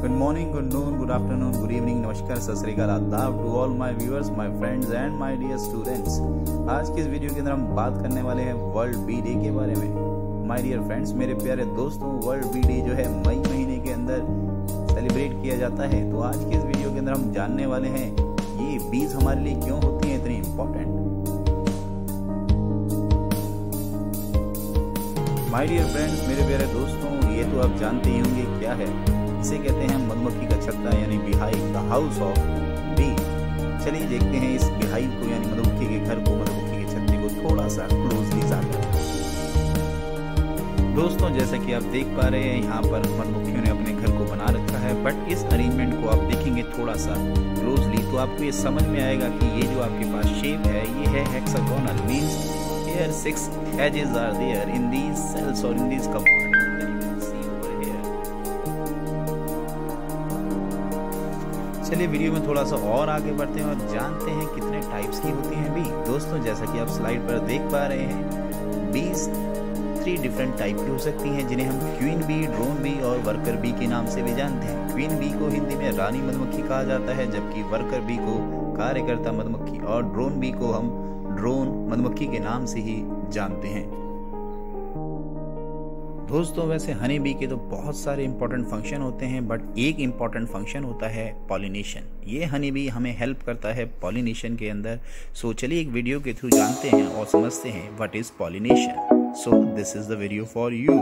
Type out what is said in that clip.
Good morning, good noon, good afternoon, good evening, नमस्कार, सत श्री अकाल, आदाब to all my viewers, my friends and my dear students. आज की इस वीडियो के अंदर हम बात करने वाले हैं वर्ल्ड बी डे के बारे में। माय डियर फ्रेंड्स, मेरे प्यारे दोस्तों, वर्ल्ड बी डे जो है मई महीने के अंदर सेलिब्रेट किया जाता है। तो आज की इस वीडियो के अंदर हम जानने वाले हैं ये बीज हमारे लिए क्यों होती हैं इतनी इम्पोर्टेंट। माय डियर फ्रेंड्स, मेरे प्यारे दोस्तों, ये तो आप जानते ही होंगे क्या है। इसे कहते हैं मधुमक्खी का छत्ता यानी beehive, the house of bee. चलिए देखते हैं इस बीहाइव को यानी मधुमक्खी के घर को, मधुमक्खी के छत्ते को थोड़ा सा क्लोजली जाकर। दोस्तों, जैसा कि आप देख पा रहे हैं, यहाँ पर मधुमक्खियों ने अपने घर को बना रखा है। बट इस अरेंजमेंट को आप देखेंगे थोड़ा सा क्लोजली तो आपको ये समझ में आएगा कि ये जो आपके पास शेप है ये है hexagonal, means here 6 edges are there in these cells or in these compartments that you can see over here। चलिए वीडियो में थोड़ा सा और आगे बढ़ते हैं और जानते हैं कितने टाइप्स की होती हैं बी। दोस्तों, जैसा कि आप स्लाइड पर देख पा रहे हैं, बीज 3 डिफरेंट टाइप की हो सकती हैं, जिन्हें हम क्वीन बी, ड्रोन बी और वर्कर बी के नाम से भी जानते हैं। क्वीन बी को हिंदी में रानी मधुमक्खी कहा जाता है, जबकि वर्कर बी को कार्यकर्ता मधुमक्खी और ड्रोन बी को हम ड्रोन मधुमक्खी के नाम से ही जानते हैं। दोस्तों, वैसे हनी बी के तो बहुत सारे इंपॉर्टेंट फंक्शन होते हैं, बट एक इंपॉर्टेंट फंक्शन होता है पॉलिनेशन। ये हनी बी हमें हेल्प करता है पॉलिनेशन के अंदर। सो चलिए एक वीडियो के थ्रू जानते हैं और समझते हैं what is pollination. So this is the video for you.